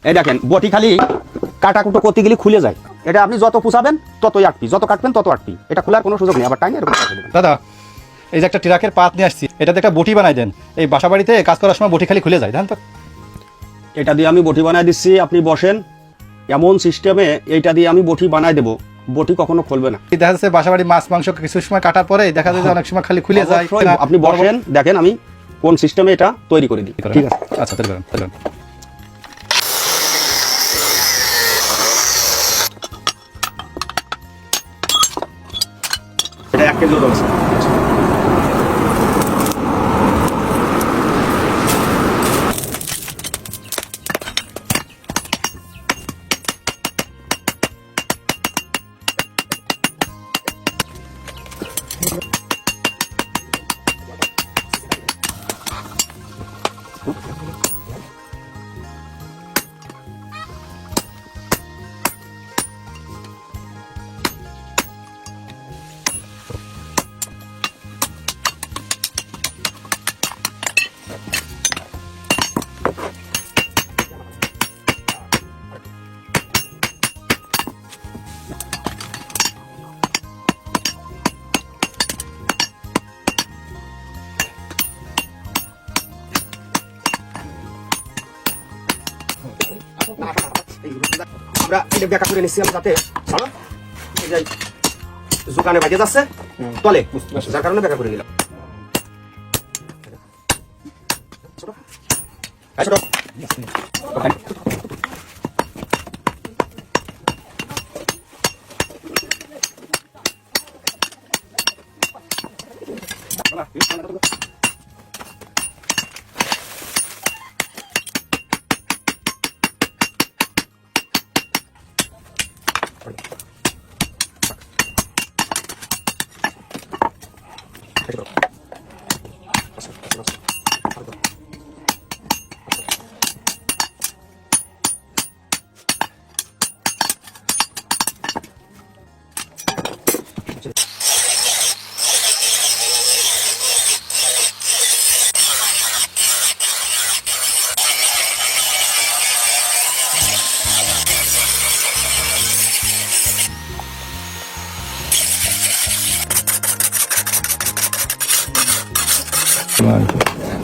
এই দেখেন বটি খালি কাটাকুটো করতে গেলে খুলে যায়। এটা আপনি যত পুষাবেন ততই আটপি, যত কাটবেন তত আটপি, এটা খোলার কোনো সুযোগ নেই। আবার টাইম এরকম দাদা এই যে একটা ট্রাকের পাত নিয়ে আসছি, এটাতে একটা বটি বানাই দেন। এই বাসা বাড়িতে কাজ করার সময় বটি খালি খুলে যায়, জানেন তো। এটা দিয়ে আমি বটি বানাই দিচ্ছি, আপনি বসেন। এমন সিস্টেমে এইটা দিয়ে আমি বটি বানাই দেবো, বটি কখনো খুলবে না। দেখা যাচ্ছে বাসা বাড়ি মাছ মাংস কিছু সময় কাটার পরে দেখা যায় যে অনেক সময় খালি খুলে যায়। আপনি বসেন, দেখেন আমি কোন সিস্টেমে এটা তৈরি করে দিই। ঠিক আছে, আচ্ছা তাহলে করেন। এটা 1 কেজি ওজন আছে। আমরা এটা ব্যাকআপ করে নিচ্ছি যাতে দোকানে বাজে যাচ্ছে তলে, যার কারণে ব্যাকআপ করে নিলাম।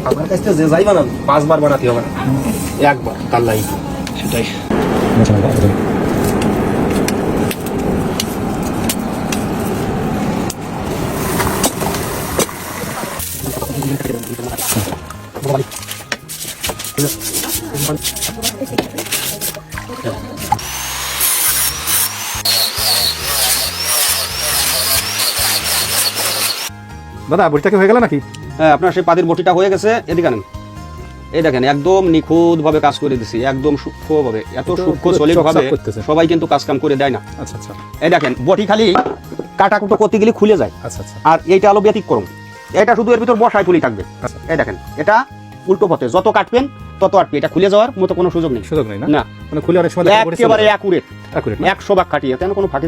আমার কাছে যে যাই বানান 5 বার বানাতে হবে না, একবার তার লাই সেটাই। দাদা বটিটা কি হয়ে গেল নাকি? হ্যাঁ, আপনার সেই পাতির বটিটা হয়ে গেছে। এদিকে আনেন, এই দেখেন একদম নিখুঁত ভাবে কাজ করে দিছি, একদম সূক্ষ্ম ভাবে। এত সূক্ষ্ম সলিড ভাবে সবাই কিন্তু কাজ কাম করে দেয় না। আচ্ছা আচ্ছা, এই দেখেন বটি খালি কাটাকুটো করতে গেলে খুলে যায়। আচ্ছা আচ্ছা, আর এইটা হলো ব্যতিক্রম, এটা শুধু এর ভিতর বসায় তুলি থাকবে। এই দেখেন এটা উল্টো পথে, যত কাটবেন তত আটবে, এটা খুলে যাওয়ার মতো কোনো সুযোগ নেই। সুযোগ নেই না, মানে খুলে অনেক সময় একেবারে অ্যাকুরেট 100 ভাগ কাটিয়ে, তেমন কোনো ফাঁকি